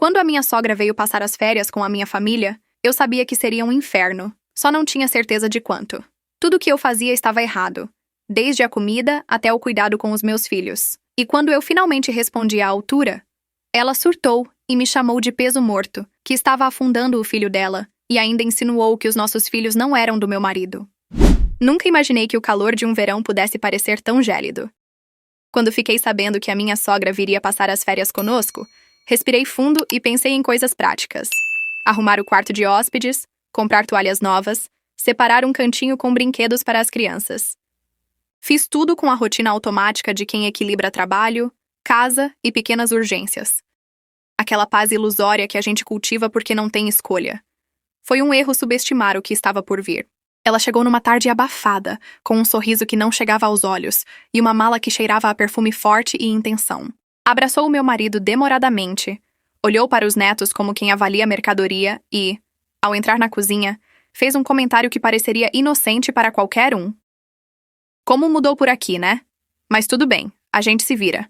Quando a minha sogra veio passar as férias com a minha família, eu sabia que seria um inferno, só não tinha certeza de quanto. Tudo que eu fazia estava errado, desde a comida até o cuidado com os meus filhos. E quando eu finalmente respondi à altura, ela surtou e me chamou de peso morto, que estava afundando o filho dela, e ainda insinuou que os nossos filhos não eram do meu marido. Nunca imaginei que o calor de um verão pudesse parecer tão gélido. Quando fiquei sabendo que a minha sogra viria passar as férias conosco, respirei fundo e pensei em coisas práticas. Arrumar o quarto de hóspedes, comprar toalhas novas, separar um cantinho com brinquedos para as crianças. Fiz tudo com a rotina automática de quem equilibra trabalho, casa e pequenas urgências. Aquela paz ilusória que a gente cultiva porque não tem escolha. Foi um erro subestimar o que estava por vir. Ela chegou numa tarde abafada, com um sorriso que não chegava aos olhos e uma mala que cheirava a perfume forte e intenção. Abraçou o meu marido demoradamente, olhou para os netos como quem avalia a mercadoria e, ao entrar na cozinha, fez um comentário que pareceria inocente para qualquer um. Como mudou por aqui, né? Mas tudo bem, a gente se vira.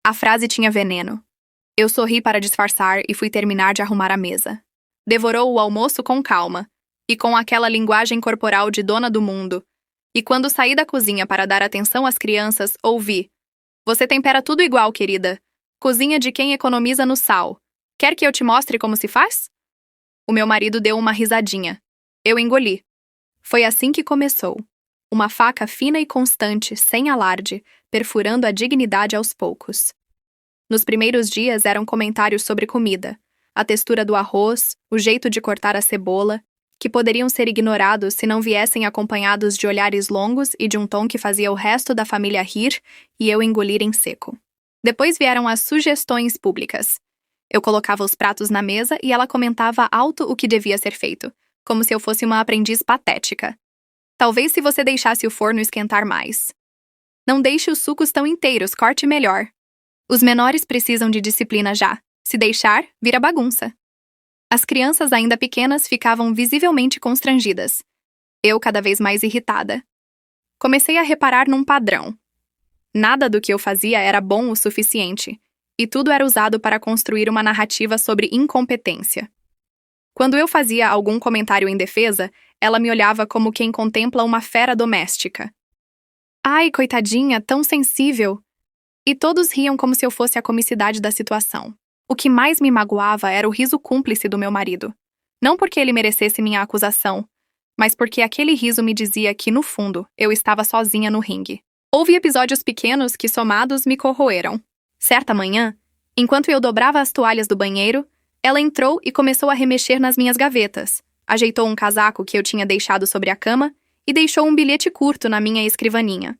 A frase tinha veneno. Eu sorri para disfarçar e fui terminar de arrumar a mesa. Devorou o almoço com calma, e com aquela linguagem corporal de dona do mundo. E quando saí da cozinha para dar atenção às crianças, ouvi: "Você tempera tudo igual, querida. Cozinha de quem economiza no sal. Quer que eu te mostre como se faz?" O meu marido deu uma risadinha. Eu engoli. Foi assim que começou. Uma faca fina e constante, sem alarde, perfurando a dignidade aos poucos. Nos primeiros dias eram comentários sobre comida, a textura do arroz, o jeito de cortar a cebola, que poderiam ser ignorados se não viessem acompanhados de olhares longos e de um tom que fazia o resto da família rir e eu engolir em seco. Depois vieram as sugestões públicas. Eu colocava os pratos na mesa e ela comentava alto o que devia ser feito, como se eu fosse uma aprendiz patética. Talvez se você deixasse o forno esquentar mais. Não deixe os sucos tão inteiros, corte melhor. Os menores precisam de disciplina já. Se deixar, vira bagunça. As crianças ainda pequenas ficavam visivelmente constrangidas. Eu cada vez mais irritada. Comecei a reparar num padrão. Nada do que eu fazia era bom o suficiente, e tudo era usado para construir uma narrativa sobre incompetência. Quando eu fazia algum comentário em defesa, ela me olhava como quem contempla uma fera doméstica. Ai, coitadinha, tão sensível! E todos riam como se eu fosse a comicidade da situação. O que mais me magoava era o riso cúmplice do meu marido. Não porque ele merecesse minha acusação, mas porque aquele riso me dizia que, no fundo, eu estava sozinha no ringue. Houve episódios pequenos que, somados, me corroeram. Certa manhã, enquanto eu dobrava as toalhas do banheiro, ela entrou e começou a remexer nas minhas gavetas, ajeitou um casaco que eu tinha deixado sobre a cama e deixou um bilhete curto na minha escrivaninha.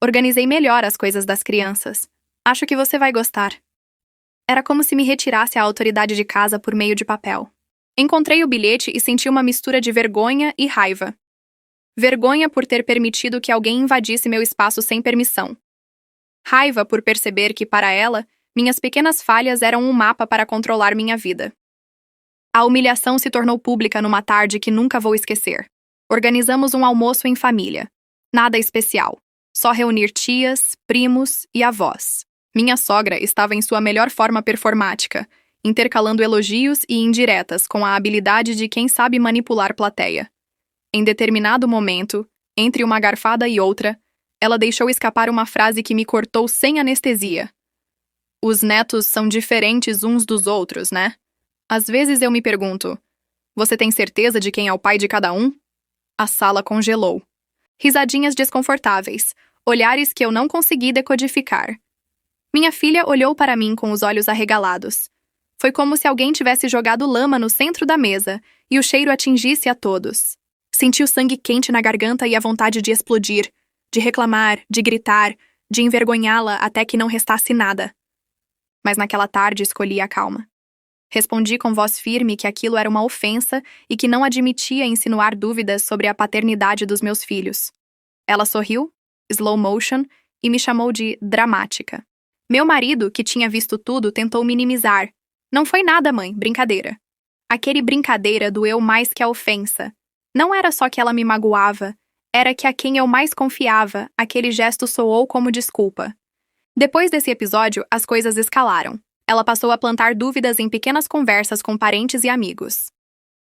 Organizei melhor as coisas das crianças. Acho que você vai gostar. Era como se me retirasse a autoridade de casa por meio de papel. Encontrei o bilhete e senti uma mistura de vergonha e raiva. Vergonha por ter permitido que alguém invadisse meu espaço sem permissão. Raiva por perceber que, para ela, minhas pequenas falhas eram um mapa para controlar minha vida. A humilhação se tornou pública numa tarde que nunca vou esquecer. Organizamos um almoço em família. Nada especial. Só reunir tias, primos e avós. Minha sogra estava em sua melhor forma performática, intercalando elogios e indiretas com a habilidade de quem sabe manipular plateia. Em determinado momento, entre uma garfada e outra, ela deixou escapar uma frase que me cortou sem anestesia. Os netos são diferentes uns dos outros, né? Às vezes eu me pergunto, você tem certeza de quem é o pai de cada um? A sala congelou. Risadinhas desconfortáveis, olhares que eu não consegui decodificar. Minha filha olhou para mim com os olhos arregalados. Foi como se alguém tivesse jogado lama no centro da mesa e o cheiro atingisse a todos. Senti o sangue quente na garganta e a vontade de explodir, de reclamar, de gritar, de envergonhá-la até que não restasse nada. Mas naquela tarde escolhi a calma. Respondi com voz firme que aquilo era uma ofensa e que não admitia insinuar dúvidas sobre a paternidade dos meus filhos. Ela sorriu, slow motion, e me chamou de dramática. Meu marido, que tinha visto tudo, tentou minimizar. Não foi nada, mãe, brincadeira. Aquele brincadeira doeu mais que a ofensa. Não era só que ela me magoava, era que a quem eu mais confiava, aquele gesto soou como desculpa. Depois desse episódio, as coisas escalaram. Ela passou a plantar dúvidas em pequenas conversas com parentes e amigos.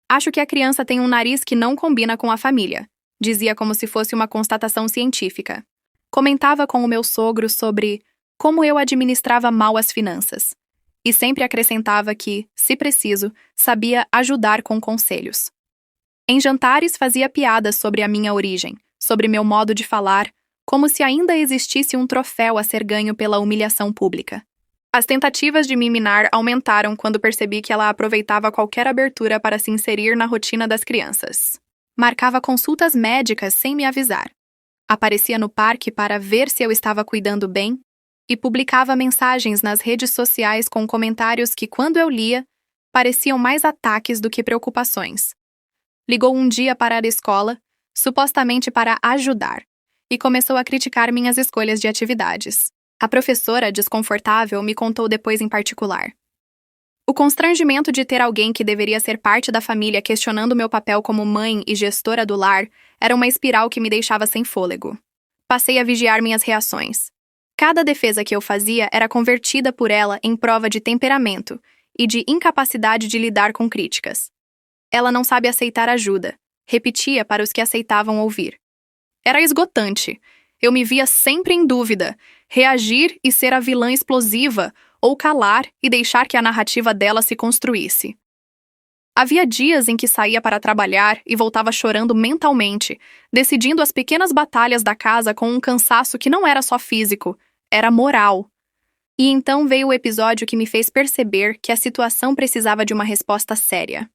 Acho que a criança tem um nariz que não combina com a família, dizia como se fosse uma constatação científica. Comentava com o meu sogro sobre como eu administrava mal as finanças. E sempre acrescentava que, se preciso, sabia ajudar com conselhos. Em jantares fazia piadas sobre a minha origem, sobre meu modo de falar, como se ainda existisse um troféu a ser ganho pela humilhação pública. As tentativas de me minar aumentaram quando percebi que ela aproveitava qualquer abertura para se inserir na rotina das crianças. Marcava consultas médicas sem me avisar. Aparecia no parque para ver se eu estava cuidando bem e publicava mensagens nas redes sociais com comentários que, quando eu lia, pareciam mais ataques do que preocupações. Ligou um dia para a escola, supostamente para ajudar, e começou a criticar minhas escolhas de atividades. A professora, desconfortável, me contou depois em particular. O constrangimento de ter alguém que deveria ser parte da família questionando meu papel como mãe e gestora do lar era uma espiral que me deixava sem fôlego. Passei a vigiar minhas reações. Cada defesa que eu fazia era convertida por ela em prova de temperamento e de incapacidade de lidar com críticas. Ela não sabe aceitar ajuda, repetia para os que aceitavam ouvir. Era esgotante. Eu me via sempre em dúvida, reagir e ser a vilã explosiva, ou calar e deixar que a narrativa dela se construísse. Havia dias em que saía para trabalhar e voltava chorando mentalmente, decidindo as pequenas batalhas da casa com um cansaço que não era só físico, era moral. E então veio o episódio que me fez perceber que a situação precisava de uma resposta séria.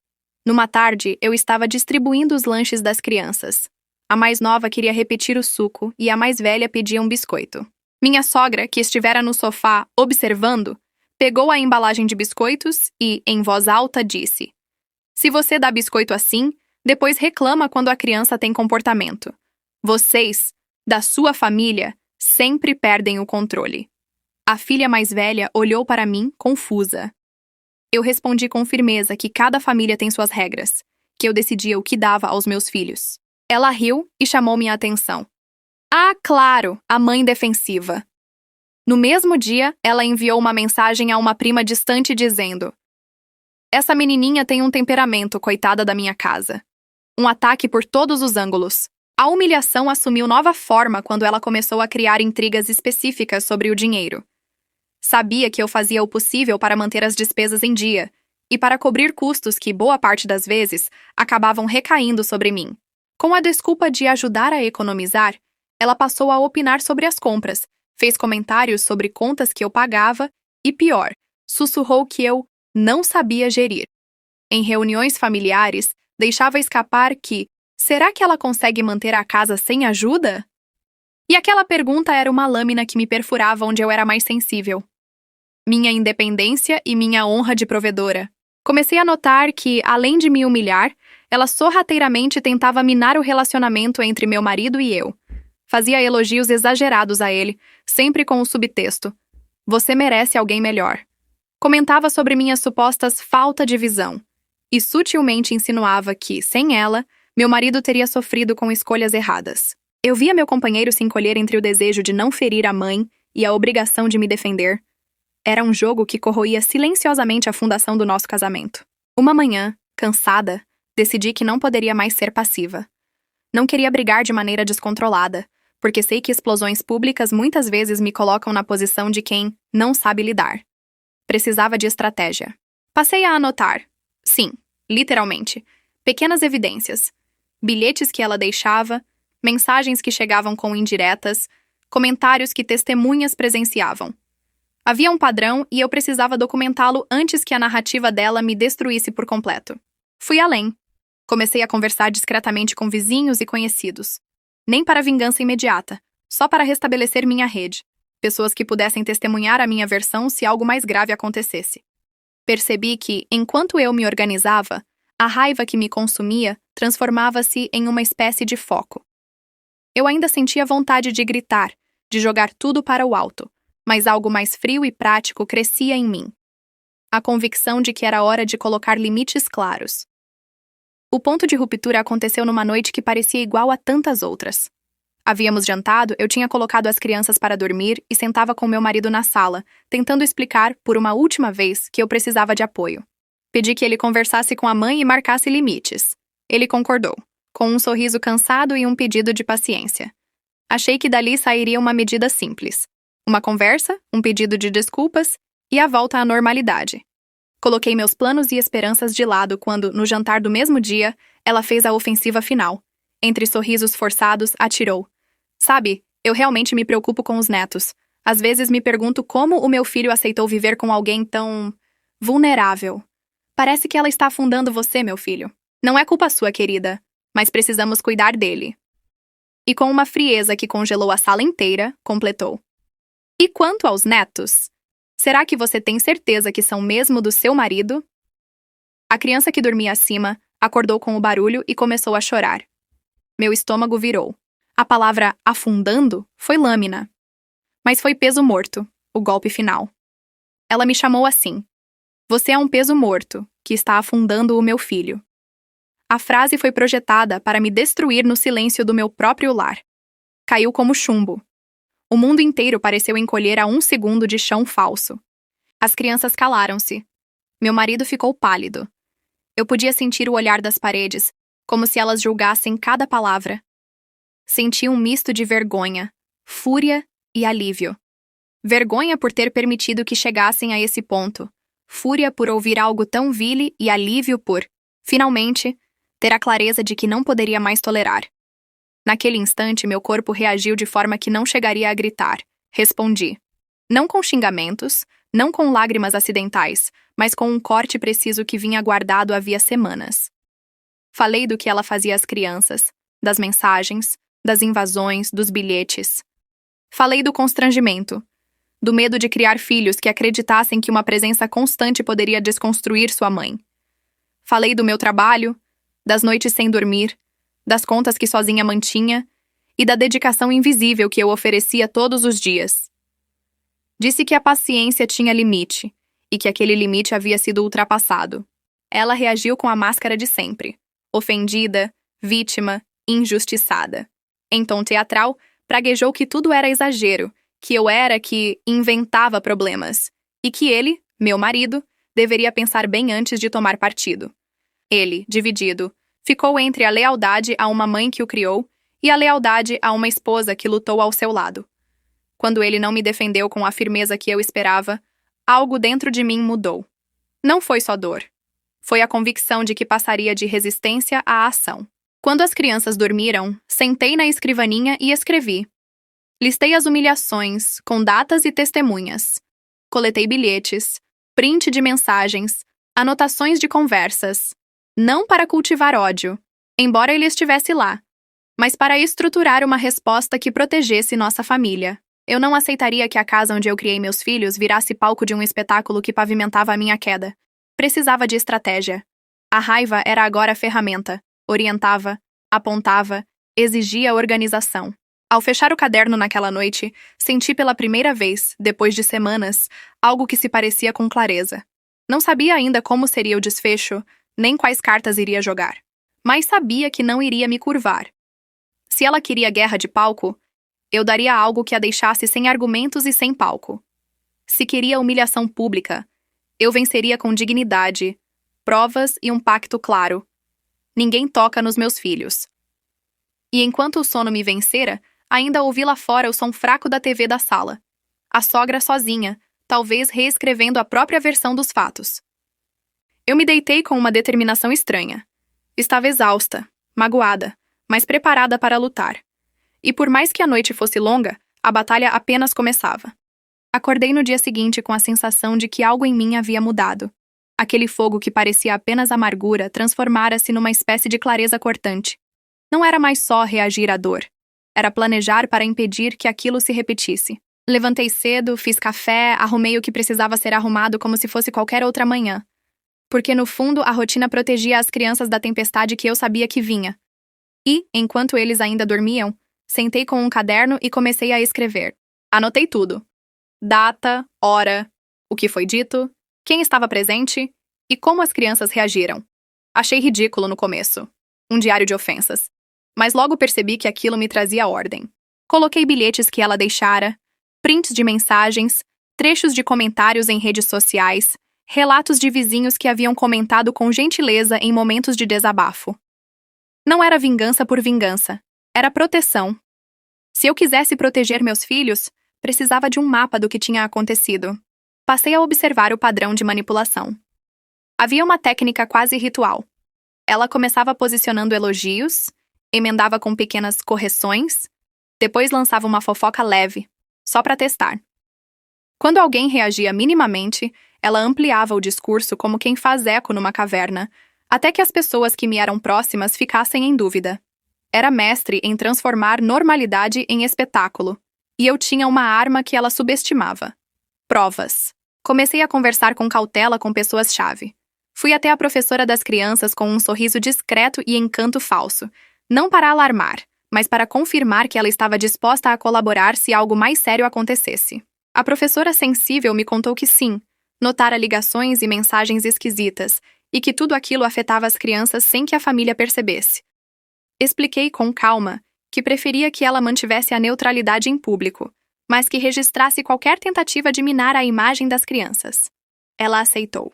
Numa tarde, eu estava distribuindo os lanches das crianças. A mais nova queria repetir o suco e a mais velha pedia um biscoito. Minha sogra, que estivera no sofá observando, pegou a embalagem de biscoitos e, em voz alta, disse: "Se você dá biscoito assim, depois reclama quando a criança tem comportamento. Vocês, da sua família, sempre perdem o controle." A filha mais velha olhou para mim, confusa. Eu respondi com firmeza que cada família tem suas regras, que eu decidia o que dava aos meus filhos. Ela riu e chamou minha atenção. Ah, claro, a mãe defensiva. No mesmo dia, ela enviou uma mensagem a uma prima distante dizendo: "Essa menininha tem um temperamento, coitada da minha casa." Um ataque por todos os ângulos. A humilhação assumiu nova forma quando ela começou a criar intrigas específicas sobre o dinheiro. Sabia que eu fazia o possível para manter as despesas em dia e para cobrir custos que, boa parte das vezes, acabavam recaindo sobre mim. Com a desculpa de ajudar a economizar, ela passou a opinar sobre as compras, fez comentários sobre contas que eu pagava e, pior, sussurrou que eu não sabia gerir. Em reuniões familiares, deixava escapar que, será que ela consegue manter a casa sem ajuda? E aquela pergunta era uma lâmina que me perfurava onde eu era mais sensível. Minha independência e minha honra de provedora. Comecei a notar que, além de me humilhar, ela sorrateiramente tentava minar o relacionamento entre meu marido e eu. Fazia elogios exagerados a ele, sempre com o subtexto: "Você merece alguém melhor." Comentava sobre minhas supostas falta de visão e sutilmente insinuava que, sem ela, meu marido teria sofrido com escolhas erradas. Eu via meu companheiro se encolher entre o desejo de não ferir a mãe e a obrigação de me defender. Era um jogo que corroía silenciosamente a fundação do nosso casamento. Uma manhã, cansada, decidi que não poderia mais ser passiva. Não queria brigar de maneira descontrolada, porque sei que explosões públicas muitas vezes me colocam na posição de quem não sabe lidar. Precisava de estratégia. Passei a anotar. Sim, literalmente. Pequenas evidências. Bilhetes que ela deixava, mensagens que chegavam com indiretas, comentários que testemunhas presenciavam. Havia um padrão e eu precisava documentá-lo antes que a narrativa dela me destruísse por completo. Fui além. Comecei a conversar discretamente com vizinhos e conhecidos. Nem para vingança imediata, só para restabelecer minha rede. Pessoas que pudessem testemunhar a minha versão se algo mais grave acontecesse. Percebi que, enquanto eu me organizava, a raiva que me consumia transformava-se em uma espécie de foco. Eu ainda sentia vontade de gritar, de jogar tudo para o alto, mas algo mais frio e prático crescia em mim. A convicção de que era hora de colocar limites claros. O ponto de ruptura aconteceu numa noite que parecia igual a tantas outras. Havíamos jantado, eu tinha colocado as crianças para dormir e sentava com meu marido na sala, tentando explicar, por uma última vez, que eu precisava de apoio. Pedi que ele conversasse com a mãe e marcasse limites. Ele concordou, com um sorriso cansado e um pedido de paciência. Achei que dali sairia uma medida simples. Uma conversa, um pedido de desculpas e a volta à normalidade. Coloquei meus planos e esperanças de lado quando, no jantar do mesmo dia, ela fez a ofensiva final. Entre sorrisos forçados, atirou. Sabe, eu realmente me preocupo com os netos. Às vezes me pergunto como o meu filho aceitou viver com alguém tão vulnerável. Parece que ela está afundando você, meu filho. Não é culpa sua, querida, mas precisamos cuidar dele. E com uma frieza que congelou a sala inteira, completou. E quanto aos netos? Será que você tem certeza que são mesmo do seu marido? A criança que dormia acima acordou com o barulho e começou a chorar. Meu estômago virou. A palavra afundando foi lâmina. Mas foi peso morto, o golpe final. Ela me chamou assim. Você é um peso morto, que está afundando o meu filho. A frase foi projetada para me destruir no silêncio do meu próprio lar. Caiu como chumbo. O mundo inteiro pareceu encolher a 1 segundo de chão falso. As crianças calaram-se. Meu marido ficou pálido. Eu podia sentir o olhar das paredes, como se elas julgassem cada palavra. Senti um misto de vergonha, fúria e alívio. Vergonha por ter permitido que chegassem a esse ponto. Fúria por ouvir algo tão vile e alívio por, finalmente, ter a clareza de que não poderia mais tolerar. Naquele instante, meu corpo reagiu de forma que não chegaria a gritar. Respondi. Não com xingamentos, não com lágrimas acidentais, mas com um corte preciso que vinha guardado havia semanas. Falei do que ela fazia às crianças, das mensagens, das invasões, dos bilhetes. Falei do constrangimento, do medo de criar filhos que acreditassem que uma presença constante poderia desconstruir sua mãe. Falei do meu trabalho, das noites sem dormir, das contas que sozinha mantinha e da dedicação invisível que eu oferecia todos os dias. Disse que a paciência tinha limite e que aquele limite havia sido ultrapassado. Ela reagiu com a máscara de sempre, ofendida, vítima, injustiçada. Em tom teatral, praguejou que tudo era exagero, que eu era que inventava problemas e que ele, meu marido, deveria pensar bem antes de tomar partido. Ele, dividido, ficou entre a lealdade a uma mãe que o criou e a lealdade a uma esposa que lutou ao seu lado. Quando ele não me defendeu com a firmeza que eu esperava, algo dentro de mim mudou. Não foi só dor. Foi a convicção de que passaria de resistência à ação. Quando as crianças dormiram, sentei na escrivaninha e escrevi. Listei as humilhações, com datas e testemunhas. Coletei bilhetes, print de mensagens, anotações de conversas. Não para cultivar ódio, embora ele estivesse lá, mas para estruturar uma resposta que protegesse nossa família. Eu não aceitaria que a casa onde eu criei meus filhos virasse palco de um espetáculo que pavimentava a minha queda. Precisava de estratégia. A raiva era agora a ferramenta. Orientava, apontava, exigia organização. Ao fechar o caderno naquela noite, senti pela primeira vez, depois de semanas, algo que se parecia com clareza. Não sabia ainda como seria o desfecho, nem quais cartas iria jogar. Mas sabia que não iria me curvar. Se ela queria guerra de palco, eu daria algo que a deixasse sem argumentos e sem palco. Se queria humilhação pública, eu venceria com dignidade, provas e um pacto claro. Ninguém toca nos meus filhos. E enquanto o sono me vencera, ainda ouvi lá fora o som fraco da TV da sala. A sogra sozinha, talvez reescrevendo a própria versão dos fatos. Eu me deitei com uma determinação estranha. Estava exausta, magoada, mas preparada para lutar. E por mais que a noite fosse longa, a batalha apenas começava. Acordei no dia seguinte com a sensação de que algo em mim havia mudado. Aquele fogo que parecia apenas amargura transformara-se numa espécie de clareza cortante. Não era mais só reagir à dor. Era planejar para impedir que aquilo se repetisse. Levantei cedo, fiz café, arrumei o que precisava ser arrumado como se fosse qualquer outra manhã. Porque, no fundo, a rotina protegia as crianças da tempestade que eu sabia que vinha. E, enquanto eles ainda dormiam, sentei com um caderno e comecei a escrever. Anotei tudo. Data, hora, o que foi dito, quem estava presente e como as crianças reagiram. Achei ridículo no começo. Um diário de ofensas. Mas logo percebi que aquilo me trazia ordem. Coloquei bilhetes que ela deixara, prints de mensagens, trechos de comentários em redes sociais, relatos de vizinhos que haviam comentado com gentileza em momentos de desabafo. Não era vingança por vingança, era proteção. Se eu quisesse proteger meus filhos, precisava de um mapa do que tinha acontecido. Passei a observar o padrão de manipulação. Havia uma técnica quase ritual. Ela começava posicionando elogios, emendava com pequenas correções, depois lançava uma fofoca leve, só para testar. Quando alguém reagia minimamente, ela ampliava o discurso como quem faz eco numa caverna, até que as pessoas que me eram próximas ficassem em dúvida. Era mestre em transformar normalidade em espetáculo, e eu tinha uma arma que ela subestimava: provas. Comecei a conversar com cautela com pessoas-chave. Fui até a professora das crianças com um sorriso discreto e encanto falso, não para alarmar, mas para confirmar que ela estava disposta a colaborar se algo mais sério acontecesse. A professora sensível me contou que sim, notara ligações e mensagens esquisitas, e que tudo aquilo afetava as crianças sem que a família percebesse. Expliquei com calma que preferia que ela mantivesse a neutralidade em público, mas que registrasse qualquer tentativa de minar a imagem das crianças. Ela aceitou.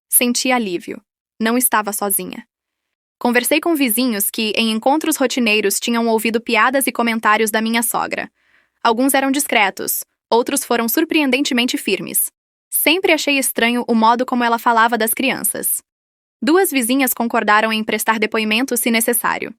Senti alívio. Não estava sozinha. Conversei com vizinhos que, em encontros rotineiros, tinham ouvido piadas e comentários da minha sogra. Alguns eram discretos, outros foram surpreendentemente firmes. Sempre achei estranho o modo como ela falava das crianças. 2 vizinhas concordaram em prestar depoimento se necessário.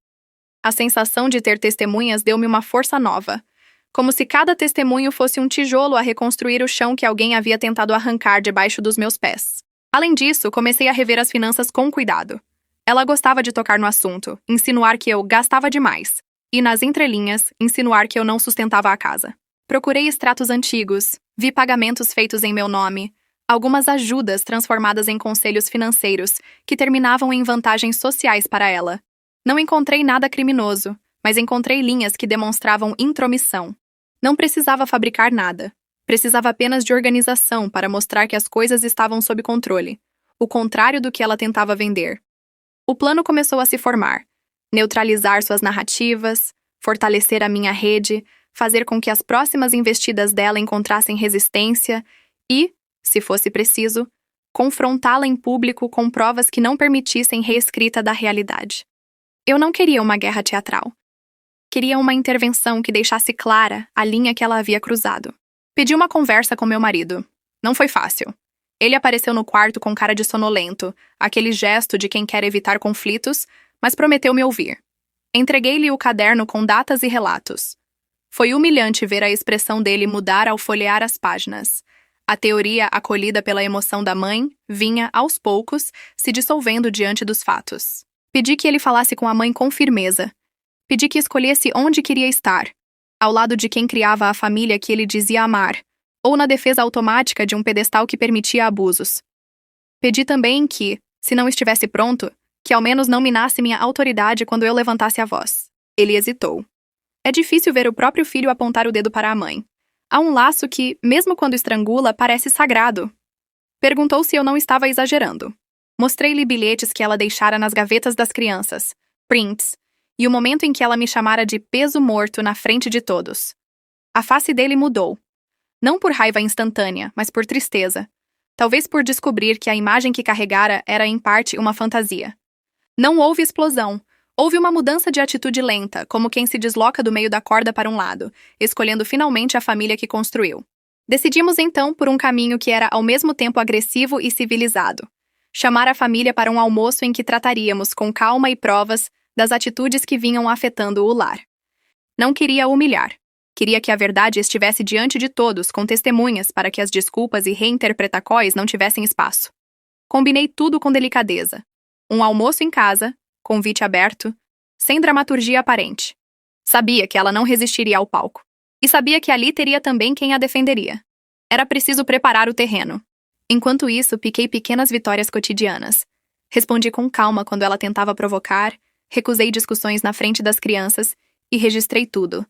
A sensação de ter testemunhas deu-me uma força nova, como se cada testemunho fosse um tijolo a reconstruir o chão que alguém havia tentado arrancar debaixo dos meus pés. Além disso, comecei a rever as finanças com cuidado. Ela gostava de tocar no assunto, insinuar que eu gastava demais, e, nas entrelinhas, insinuar que eu não sustentava a casa. Procurei extratos antigos, vi pagamentos feitos em meu nome, algumas ajudas transformadas em conselhos financeiros que terminavam em vantagens sociais para ela. Não encontrei nada criminoso, mas encontrei linhas que demonstravam intromissão. Não precisava fabricar nada. Precisava apenas de organização para mostrar que as coisas estavam sob controle, o contrário do que ela tentava vender. O plano começou a se formar: neutralizar suas narrativas, fortalecer a minha rede, fazer com que as próximas investidas dela encontrassem resistência e, se fosse preciso, confrontá-la em público com provas que não permitissem reescrita da realidade. Eu não queria uma guerra teatral. Queria uma intervenção que deixasse clara a linha que ela havia cruzado. Pedi uma conversa com meu marido. Não foi fácil. Ele apareceu no quarto com cara de sonolento, aquele gesto de quem quer evitar conflitos, mas prometeu me ouvir. Entreguei-lhe o caderno com datas e relatos. Foi humilhante ver a expressão dele mudar ao folhear as páginas. A teoria, acolhida pela emoção da mãe, vinha, aos poucos, se dissolvendo diante dos fatos. Pedi que ele falasse com a mãe com firmeza. Pedi que escolhesse onde queria estar, ao lado de quem criava a família que ele dizia amar, ou na defesa automática de um pedestal que permitia abusos. Pedi também que, se não estivesse pronto, que ao menos não minasse minha autoridade quando eu levantasse a voz. Ele hesitou. É difícil ver o próprio filho apontar o dedo para a mãe. Há um laço que, mesmo quando estrangula, parece sagrado. Perguntou se eu não estava exagerando. Mostrei-lhe bilhetes que ela deixara nas gavetas das crianças, prints, e o momento em que ela me chamara de peso morto na frente de todos. A face dele mudou. Não por raiva instantânea, mas por tristeza. Talvez por descobrir que a imagem que carregara era, em parte, uma fantasia. Não houve explosão. Houve uma mudança de atitude lenta, como quem se desloca do meio da corda para um lado, escolhendo finalmente a família que construiu. Decidimos então por um caminho que era ao mesmo tempo agressivo e civilizado. Chamar a família para um almoço em que trataríamos com calma e provas das atitudes que vinham afetando o lar. Não queria humilhar. Queria que a verdade estivesse diante de todos, com testemunhas, para que as desculpas e reinterpretacóis não tivessem espaço. Combinei tudo com delicadeza. Um almoço em casa, convite aberto, sem dramaturgia aparente. Sabia que ela não resistiria ao palco. E sabia que ali teria também quem a defenderia. Era preciso preparar o terreno. Enquanto isso, piquei pequenas vitórias cotidianas. Respondi com calma quando ela tentava provocar, recusei discussões na frente das crianças e registrei tudo.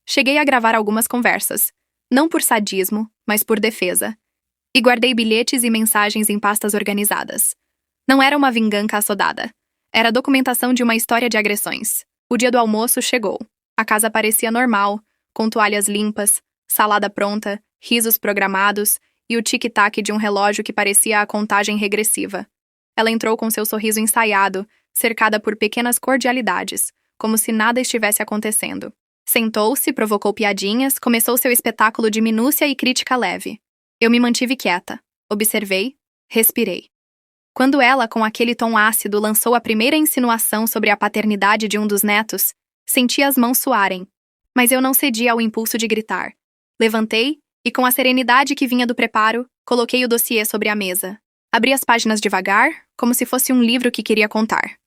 Cheguei a gravar algumas conversas, não por sadismo, mas por defesa. E guardei bilhetes e mensagens em pastas organizadas. Não era uma vingança assodada. Era a documentação de uma história de agressões. O dia do almoço chegou. A casa parecia normal, com toalhas limpas, salada pronta, risos programados e o tic-tac de um relógio que parecia a contagem regressiva. Ela entrou com seu sorriso ensaiado, cercada por pequenas cordialidades, como se nada estivesse acontecendo. Sentou-se, provocou piadinhas, começou seu espetáculo de minúcia e crítica leve. Eu me mantive quieta, observei, respirei. Quando ela, com aquele tom ácido, lançou a primeira insinuação sobre a paternidade de um dos netos, senti as mãos suarem. Mas eu não cedi ao impulso de gritar. Levantei e, com a serenidade que vinha do preparo, coloquei o dossiê sobre a mesa. Abri as páginas devagar, como se fosse um livro que queria contar.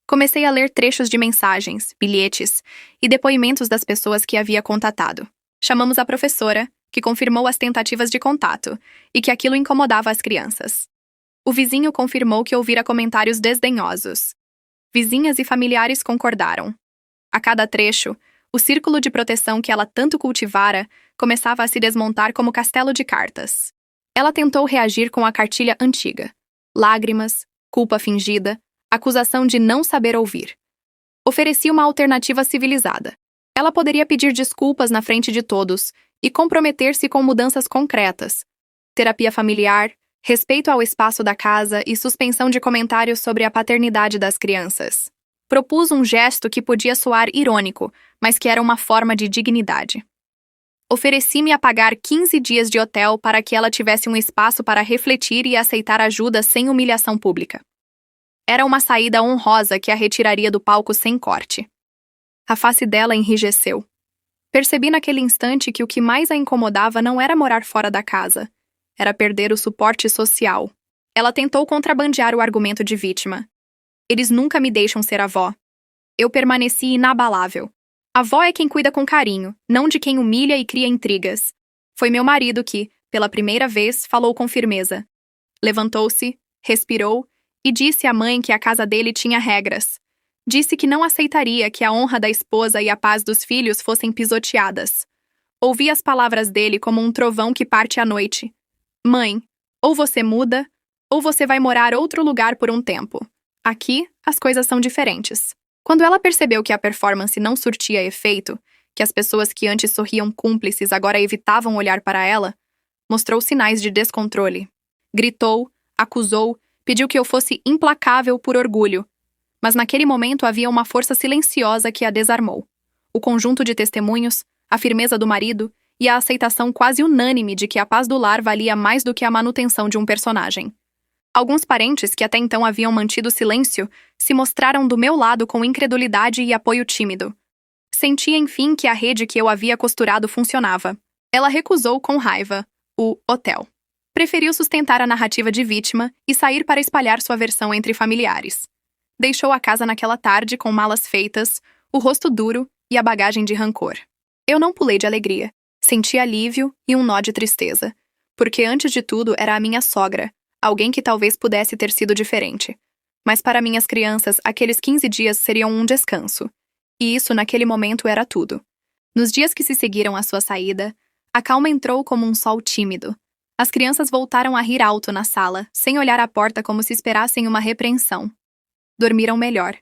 Comecei a ler trechos de mensagens, bilhetes e depoimentos das pessoas que havia contatado. Chamamos a professora, que confirmou as tentativas de contato e que aquilo incomodava as crianças. O vizinho confirmou que ouvira comentários desdenhosos. Vizinhas e familiares concordaram. A cada trecho, o círculo de proteção que ela tanto cultivara começava a se desmontar como castelo de cartas. Ela tentou reagir com a cartilha antiga. Lágrimas, culpa fingida, acusação de não saber ouvir. Oferecia uma alternativa civilizada. Ela poderia pedir desculpas na frente de todos e comprometer-se com mudanças concretas. Terapia familiar, respeito ao espaço da casa e suspensão de comentários sobre a paternidade das crianças. Propus um gesto que podia soar irônico, mas que era uma forma de dignidade. Ofereci-me a pagar 15 dias de hotel para que ela tivesse um espaço para refletir e aceitar ajuda sem humilhação pública. Era uma saída honrosa que a retiraria do palco sem corte. A face dela enrijeceu. Percebi naquele instante que o que mais a incomodava não era morar fora da casa, era perder o suporte social. Ela tentou contrabandear o argumento de vítima. Eles nunca me deixam ser avó. Eu permaneci inabalável. A avó é quem cuida com carinho, não de quem humilha e cria intrigas. Foi meu marido que, pela primeira vez, falou com firmeza. Levantou-se, respirou e disse à mãe que a casa dele tinha regras. Disse que não aceitaria que a honra da esposa e a paz dos filhos fossem pisoteadas. Ouvi as palavras dele como um trovão que parte à noite. Mãe, ou você muda, ou você vai morar outro lugar por um tempo. Aqui, as coisas são diferentes. Quando ela percebeu que a performance não surtia efeito, que as pessoas que antes sorriam cúmplices agora evitavam olhar para ela, mostrou sinais de descontrole. Gritou, acusou, pediu que eu fosse implacável por orgulho. Mas naquele momento havia uma força silenciosa que a desarmou. O conjunto de testemunhos, a firmeza do marido e a aceitação quase unânime de que a paz do lar valia mais do que a manutenção de um personagem. Alguns parentes que até então haviam mantido silêncio se mostraram do meu lado com incredulidade e apoio tímido. Senti, enfim, que a rede que eu havia costurado funcionava. Ela recusou com raiva o hotel. Preferiu sustentar a narrativa de vítima e sair para espalhar sua versão entre familiares. Deixou a casa naquela tarde com malas feitas, o rosto duro e a bagagem de rancor. Eu não pulei de alegria. Senti alívio e um nó de tristeza. Porque antes de tudo era a minha sogra, alguém que talvez pudesse ter sido diferente. Mas para minhas crianças, aqueles 15 dias seriam um descanso. E isso, naquele momento, era tudo. Nos dias que se seguiram à sua saída, a calma entrou como um sol tímido. As crianças voltaram a rir alto na sala, sem olhar à porta como se esperassem uma repreensão. Dormiram melhor.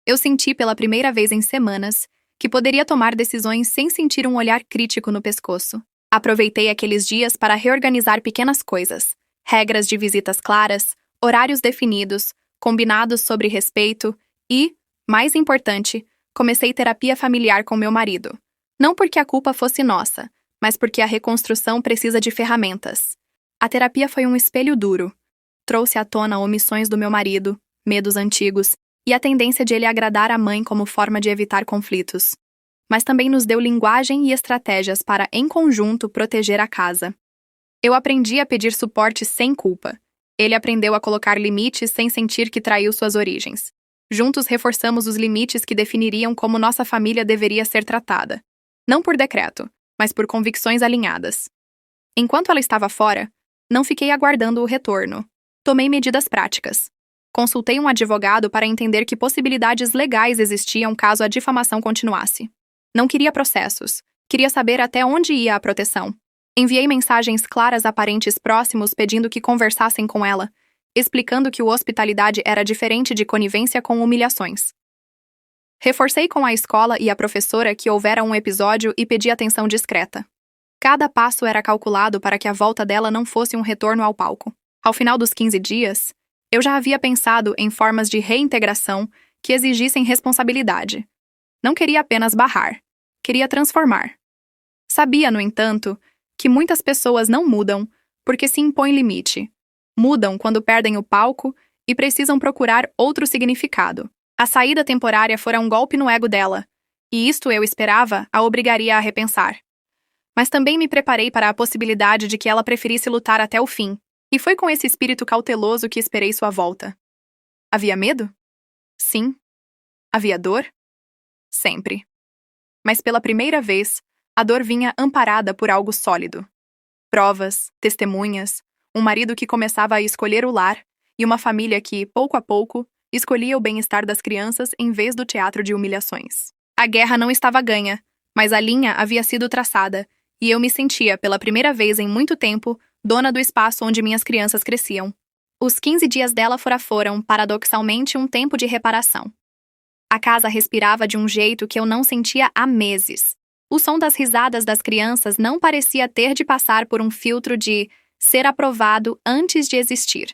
Eu senti pela primeira vez em semanas que poderia tomar decisões sem sentir um olhar crítico no pescoço. Aproveitei aqueles dias para reorganizar pequenas coisas. Regras de visitas claras, horários definidos, combinados sobre respeito e, mais importante, comecei terapia familiar com meu marido. Não porque a culpa fosse nossa, mas porque a reconstrução precisa de ferramentas. A terapia foi um espelho duro. Trouxe à tona omissões do meu marido, medos antigos e a tendência de ele agradar a mãe como forma de evitar conflitos. Mas também nos deu linguagem e estratégias para, em conjunto, proteger a casa. Eu aprendi a pedir suporte sem culpa. Ele aprendeu a colocar limites sem sentir que traiu suas origens. Juntos reforçamos os limites que definiriam como nossa família deveria ser tratada. Não por decreto, mas por convicções alinhadas. Enquanto ela estava fora, não fiquei aguardando o retorno. Tomei medidas práticas. Consultei um advogado para entender que possibilidades legais existiam caso a difamação continuasse. Não queria processos. Queria saber até onde ia a proteção. Enviei mensagens claras a parentes próximos pedindo que conversassem com ela, explicando que o hospitalidade era diferente de conivência com humilhações. Reforcei com a escola e a professora que houvera um episódio e pedi atenção discreta. Cada passo era calculado para que a volta dela não fosse um retorno ao palco. Ao final dos 15 dias, eu já havia pensado em formas de reintegração que exigissem responsabilidade. Não queria apenas barrar, queria transformar. Sabia, no entanto, que muitas pessoas não mudam porque se impõem limite. Mudam quando perdem o palco e precisam procurar outro significado. A saída temporária fora um golpe no ego dela, e isto eu esperava a obrigaria a repensar. Mas também me preparei para a possibilidade de que ela preferisse lutar até o fim, e foi com esse espírito cauteloso que esperei sua volta. Havia medo? Sim. Havia dor? Sempre. Mas pela primeira vez, a dor vinha amparada por algo sólido. Provas, testemunhas, um marido que começava a escolher o lar e uma família que, pouco a pouco, escolhia o bem-estar das crianças em vez do teatro de humilhações. A guerra não estava ganha, mas a linha havia sido traçada, e eu me sentia, pela primeira vez em muito tempo, dona do espaço onde minhas crianças cresciam. Os 15 dias dela foram, paradoxalmente, um tempo de reparação. A casa respirava de um jeito que eu não sentia há meses. O som das risadas das crianças não parecia ter de passar por um filtro de ser aprovado antes de existir.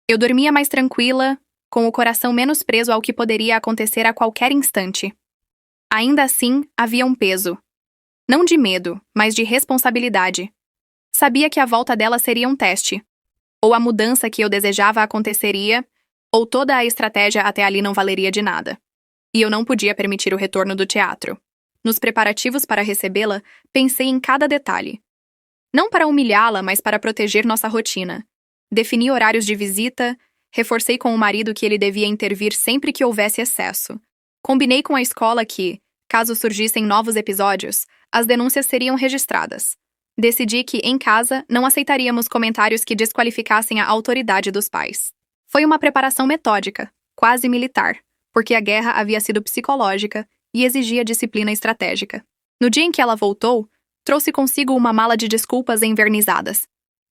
Eu dormia mais tranquila, com o coração menos preso ao que poderia acontecer a qualquer instante. Ainda assim, havia um peso. Não de medo, mas de responsabilidade. Sabia que a volta dela seria um teste. Ou a mudança que eu desejava aconteceria, ou toda a estratégia até ali não valeria de nada. E eu não podia permitir o retorno do teatro. Nos preparativos para recebê-la, pensei em cada detalhe. Não para humilhá-la, mas para proteger nossa rotina. Defini horários de visita, reforcei com o marido que ele devia intervir sempre que houvesse excesso. Combinei com a escola que, caso surgissem novos episódios, as denúncias seriam registradas. Decidi que, em casa, não aceitaríamos comentários que desqualificassem a autoridade dos pais. Foi uma preparação metódica, quase militar, porque a guerra havia sido psicológica e exigia disciplina estratégica. No dia em que ela voltou, trouxe consigo uma mala de desculpas envernizadas.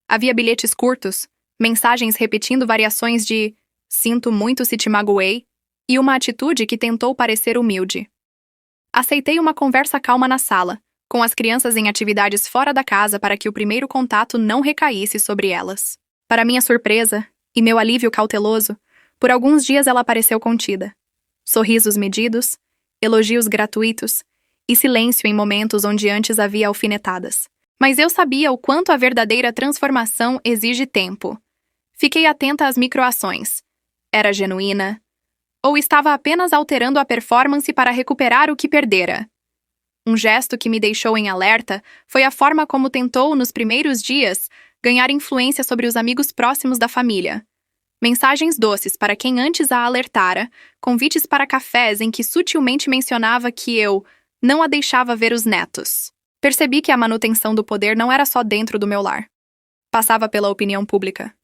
Havia bilhetes curtos, mensagens repetindo variações de "sinto muito se te magoei" e uma atitude que tentou parecer humilde. Aceitei uma conversa calma na sala, com as crianças em atividades fora da casa para que o primeiro contato não recaísse sobre elas. Para minha surpresa, e meu alívio cauteloso, por alguns dias ela pareceu contida. Sorrisos medidos, elogios gratuitos e silêncio em momentos onde antes havia alfinetadas. Mas eu sabia o quanto a verdadeira transformação exige tempo. Fiquei atenta às microações. Era genuína? Ou estava apenas alterando a performance para recuperar o que perdera? Um gesto que me deixou em alerta foi a forma como tentou, nos primeiros dias, ganhar influência sobre os amigos próximos da família. Mensagens doces para quem antes a alertara, convites para cafés em que sutilmente mencionava que eu não a deixava ver os netos. Percebi que a manutenção do poder não era só dentro do meu lar. Passava pela opinião pública.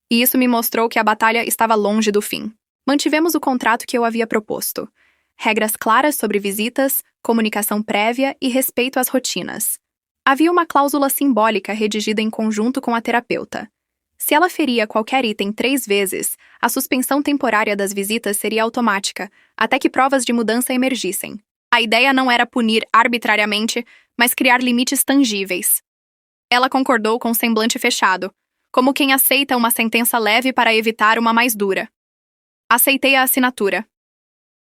E isso me mostrou que a batalha estava longe do fim. Mantivemos o contrato que eu havia proposto. Regras claras sobre visitas, comunicação prévia e respeito às rotinas. Havia uma cláusula simbólica redigida em conjunto com a terapeuta. Se ela feria qualquer item 3 vezes, a suspensão temporária das visitas seria automática, até que provas de mudança emergissem. A ideia não era punir arbitrariamente, mas criar limites tangíveis. Ela concordou com semblante fechado, como quem aceita uma sentença leve para evitar uma mais dura. Aceitei a assinatura.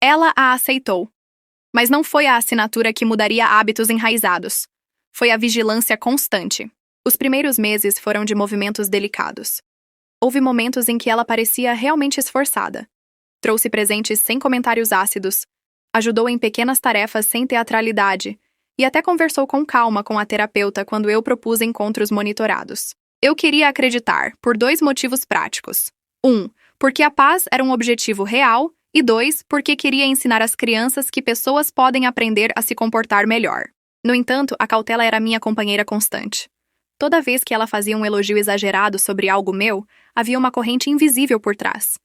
Ela a aceitou. Mas não foi a assinatura que mudaria hábitos enraizados. Foi a vigilância constante. Os primeiros meses foram de movimentos delicados. Houve momentos em que ela parecia realmente esforçada. Trouxe presentes sem comentários ácidos, ajudou em pequenas tarefas sem teatralidade e até conversou com calma com a terapeuta quando eu propus encontros monitorados. Eu queria acreditar, por 2 motivos práticos. 1, porque a paz era um objetivo real, e 2, porque queria ensinar às crianças que pessoas podem aprender a se comportar melhor. No entanto, a cautela era minha companheira constante. Toda vez que ela fazia um elogio exagerado sobre algo meu, havia uma corrente invisível por trás.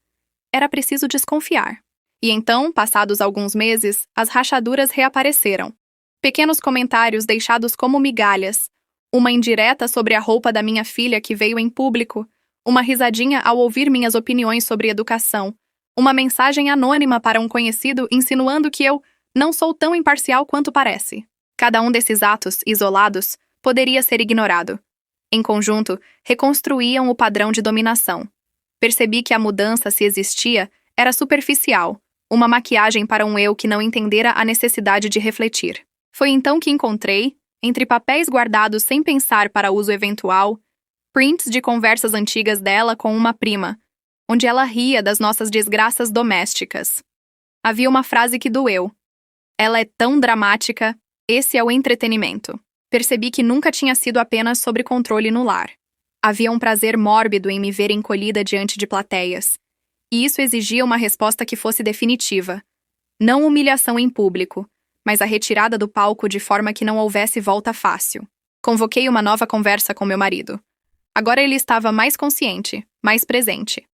Era preciso desconfiar. E então, passados alguns meses, as rachaduras reapareceram. Pequenos comentários deixados como migalhas, uma indireta sobre a roupa da minha filha que veio em público, uma risadinha ao ouvir minhas opiniões sobre educação, Uma mensagem anônima para um conhecido insinuando que eu não sou tão imparcial quanto parece. Cada um desses atos, isolados, poderia ser ignorado. Em conjunto, reconstruíam o padrão de dominação. Percebi que a mudança, se existia, era superficial, uma maquiagem para um eu que não entendera a necessidade de refletir. Foi então que encontrei, entre papéis guardados sem pensar para uso eventual, prints de conversas antigas dela com uma prima, onde ela ria das nossas desgraças domésticas. Havia uma frase que doeu. Ela é tão dramática, esse é o entretenimento. Percebi que nunca tinha sido apenas sobre controle no lar. Havia um prazer mórbido em me ver encolhida diante de plateias. E isso exigia uma resposta que fosse definitiva. Não humilhação em público, mas a retirada do palco de forma que não houvesse volta fácil. Convoquei uma nova conversa com meu marido. Agora ele estava mais consciente, mais presente.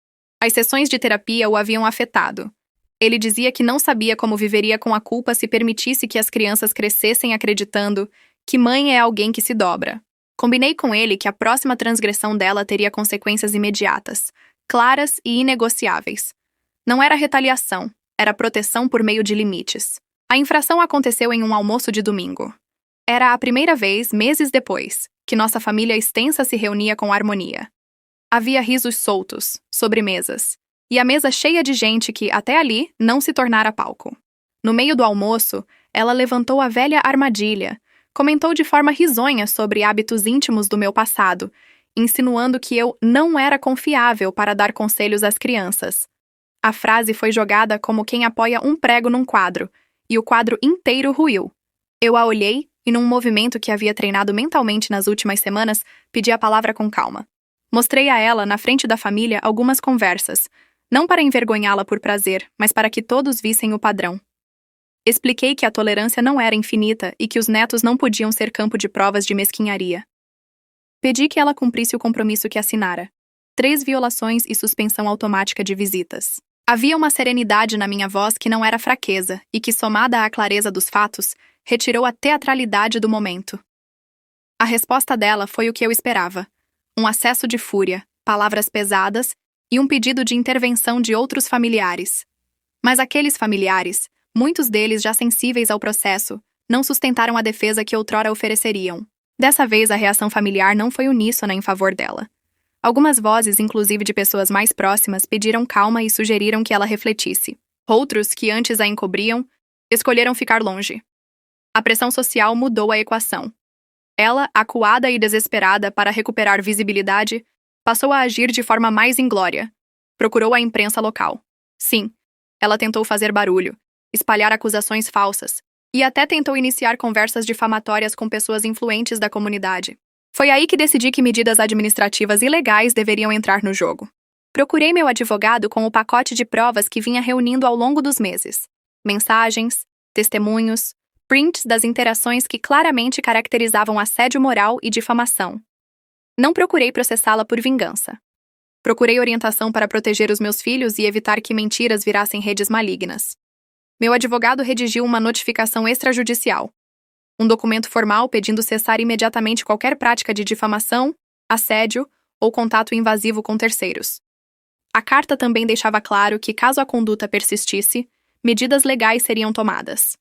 As sessões de terapia o haviam afetado. Ele dizia que não sabia como viveria com a culpa se permitisse que as crianças crescessem acreditando que mãe é alguém que se dobra. Combinei com ele que a próxima transgressão dela teria consequências imediatas, claras e inegociáveis. Não era retaliação, era proteção por meio de limites. A infração aconteceu em um almoço de domingo. Era a primeira vez, meses depois, que nossa família extensa se reunia com harmonia. Havia risos soltos, sobremesas, e a mesa cheia de gente que, até ali, não se tornara palco. No meio do almoço, ela levantou a velha armadilha, comentou de forma risonha sobre hábitos íntimos do meu passado, insinuando que eu não era confiável para dar conselhos às crianças. A frase foi jogada como quem apoia um prego num quadro, e o quadro inteiro ruiu. Eu a olhei e, num movimento que havia treinado mentalmente nas últimas semanas, pedi a palavra com calma. Mostrei a ela, na frente da família, algumas conversas, não para envergonhá-la por prazer, mas para que todos vissem o padrão. Expliquei que a tolerância não era infinita e que os netos não podiam ser campo de provas de mesquinharia. Pedi que ela cumprisse o compromisso que assinara. 3 violações e suspensão automática de visitas. Havia uma serenidade na minha voz que não era fraqueza e que, somada à clareza dos fatos, retirou a teatralidade do momento. A resposta dela foi o que eu esperava. Um acesso de fúria, palavras pesadas e um pedido de intervenção de outros familiares. Mas aqueles familiares, muitos deles já sensíveis ao processo, não sustentaram a defesa que outrora ofereceriam. Dessa vez, a reação familiar não foi uníssona em favor dela. Algumas vozes, inclusive de pessoas mais próximas, pediram calma e sugeriram que ela refletisse. Outros, que antes a encobriam, escolheram ficar longe. A pressão social mudou a equação. Ela, acuada e desesperada para recuperar visibilidade, passou a agir de forma mais inglória. Procurou a imprensa local. Sim, ela tentou fazer barulho, espalhar acusações falsas, e até tentou iniciar conversas difamatórias com pessoas influentes da comunidade. Foi aí que decidi que medidas administrativas ilegais deveriam entrar no jogo. Procurei meu advogado com o pacote de provas que vinha reunindo ao longo dos meses. Mensagens, testemunhos, prints das interações que claramente caracterizavam assédio moral e difamação. Não procurei processá-la por vingança. Procurei orientação para proteger os meus filhos e evitar que mentiras virassem redes malignas. Meu advogado redigiu uma notificação extrajudicial. Um documento formal pedindo cessar imediatamente qualquer prática de difamação, assédio ou contato invasivo com terceiros. A carta também deixava claro que, caso a conduta persistisse, medidas legais seriam tomadas.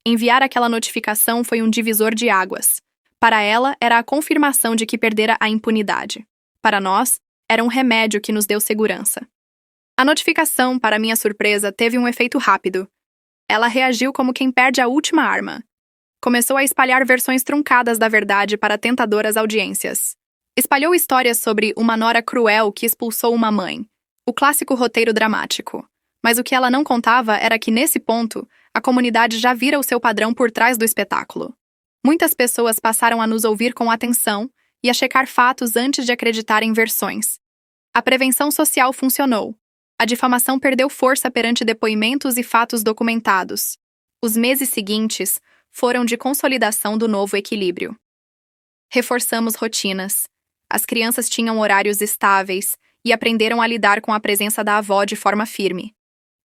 Enviar aquela notificação foi um divisor de águas. Para ela, era a confirmação de que perdera a impunidade. Para nós, era um remédio que nos deu segurança. A notificação, para minha surpresa, teve um efeito rápido. Ela reagiu como quem perde a última arma. Começou a espalhar versões truncadas da verdade para tentadoras audiências. Espalhou histórias sobre uma nora cruel que expulsou uma mãe. O clássico roteiro dramático. Mas o que ela não contava era que, nesse ponto, a comunidade já vira o seu padrão por trás do espetáculo. Muitas pessoas passaram a nos ouvir com atenção e a checar fatos antes de acreditar em versões. A prevenção social funcionou. A difamação perdeu força perante depoimentos e fatos documentados. Os meses seguintes foram de consolidação do novo equilíbrio. Reforçamos rotinas. As crianças tinham horários estáveis e aprenderam a lidar com a presença da avó de forma firme.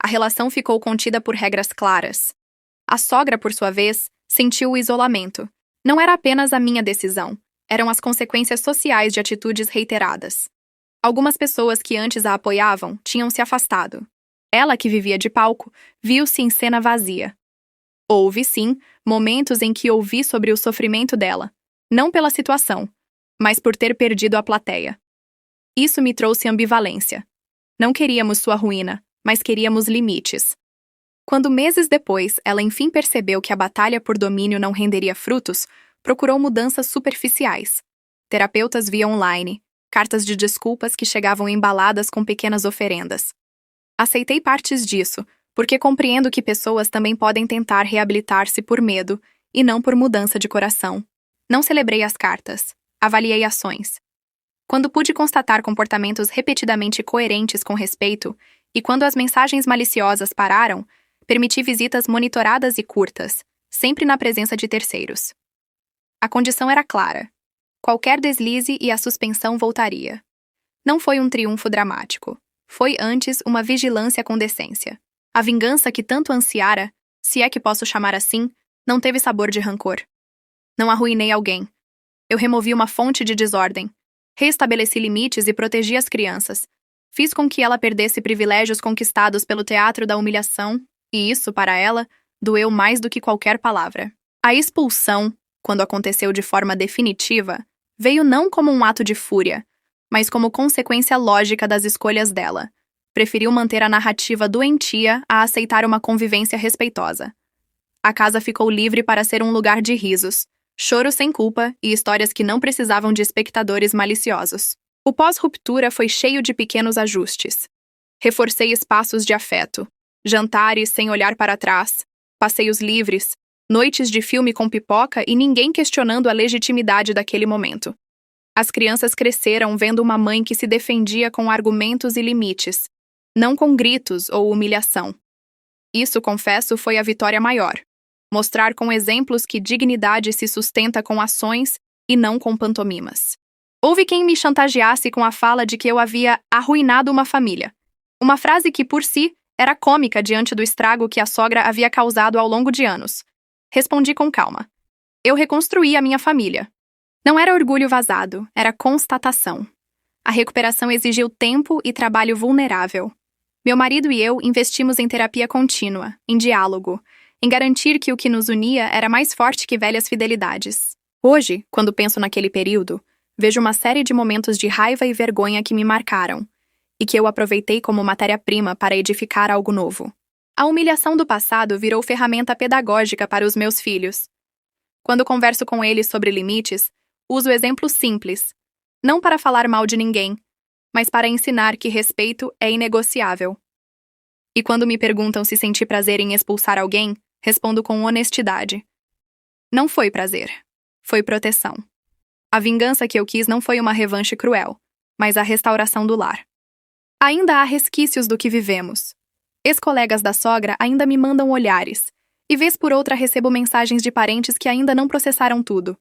A relação ficou contida por regras claras. A sogra, por sua vez, sentiu o isolamento. Não era apenas a minha decisão, eram as consequências sociais de atitudes reiteradas. Algumas pessoas que antes a apoiavam tinham se afastado. Ela, que vivia de palco, viu-se em cena vazia. Houve, sim, momentos em que ouvi sobre o sofrimento dela, não pela situação, mas por ter perdido a plateia. Isso me trouxe ambivalência. Não queríamos sua ruína, mas queríamos limites. Quando meses depois ela enfim percebeu que a batalha por domínio não renderia frutos, procurou mudanças superficiais. Terapeutas via online, cartas de desculpas que chegavam embaladas com pequenas oferendas. Aceitei partes disso, porque compreendo que pessoas também podem tentar reabilitar-se por medo e não por mudança de coração. Não celebrei as cartas, avaliei ações. Quando pude constatar comportamentos repetidamente coerentes com respeito, e quando as mensagens maliciosas pararam, permiti visitas monitoradas e curtas, sempre na presença de terceiros. A condição era clara. Qualquer deslize e a suspensão voltaria. Não foi um triunfo dramático. Foi antes uma vigilância com decência. A vingança que tanto ansiara, se é que posso chamar assim, não teve sabor de rancor. Não arruinei alguém. Eu removi uma fonte de desordem. Reestabeleci limites e protegi as crianças. Fiz com que ela perdesse privilégios conquistados pelo teatro da humilhação, e isso, para ela, doeu mais do que qualquer palavra. A expulsão, quando aconteceu de forma definitiva, veio não como um ato de fúria, mas como consequência lógica das escolhas dela. Preferiu manter a narrativa doentia a aceitar uma convivência respeitosa. A casa ficou livre para ser um lugar de risos, choro sem culpa e histórias que não precisavam de espectadores maliciosos. O pós-ruptura foi cheio de pequenos ajustes. Reforcei espaços de afeto, jantares sem olhar para trás, passeios livres, noites de filme com pipoca e ninguém questionando a legitimidade daquele momento. As crianças cresceram vendo uma mãe que se defendia com argumentos e limites, não com gritos ou humilhação. Isso, confesso, foi a vitória maior. Mostrar com exemplos que dignidade se sustenta com ações e não com pantomimas. Houve quem me chantageasse com a fala de que eu havia arruinado uma família. Uma frase que, por si, era cômica diante do estrago que a sogra havia causado ao longo de anos. Respondi com calma. Eu reconstruí a minha família. Não era orgulho vazado, era constatação. A recuperação exigiu tempo e trabalho vulnerável. Meu marido e eu investimos em terapia contínua, em diálogo, em garantir que o que nos unia era mais forte que velhas fidelidades. Hoje, quando penso naquele período, vejo uma série de momentos de raiva e vergonha que me marcaram, e que eu aproveitei como matéria-prima para edificar algo novo. A humilhação do passado virou ferramenta pedagógica para os meus filhos. Quando converso com eles sobre limites, uso exemplos simples, não para falar mal de ninguém, mas para ensinar que respeito é inegociável. E quando me perguntam se senti prazer em expulsar alguém, respondo com honestidade. Não foi prazer, foi proteção. A vingança que eu quis não foi uma revanche cruel, mas a restauração do lar. Ainda há resquícios do que vivemos. Ex-colegas da sogra ainda me mandam olhares, e vez por outra recebo mensagens de parentes que ainda não processaram tudo.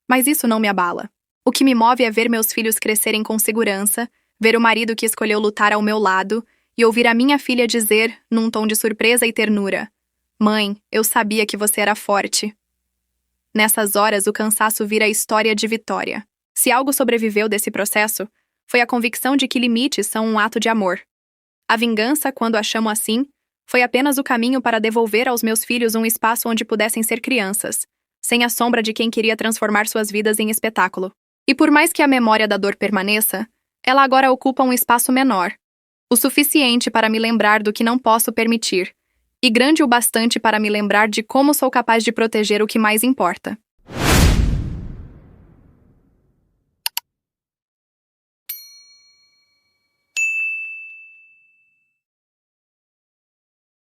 Mas isso não me abala. O que me move é ver meus filhos crescerem com segurança, ver o marido que escolheu lutar ao meu lado e ouvir a minha filha dizer, num tom de surpresa e ternura: "Mãe, eu sabia que você era forte." Nessas horas, o cansaço vira história de vitória. Se algo sobreviveu desse processo, foi a convicção de que limites são um ato de amor. A vingança, quando a chamo assim, foi apenas o caminho para devolver aos meus filhos um espaço onde pudessem ser crianças, sem a sombra de quem queria transformar suas vidas em espetáculo. E por mais que a memória da dor permaneça, ela agora ocupa um espaço menor, o suficiente para me lembrar do que não posso permitir, e grande o bastante para me lembrar de como sou capaz de proteger o que mais importa.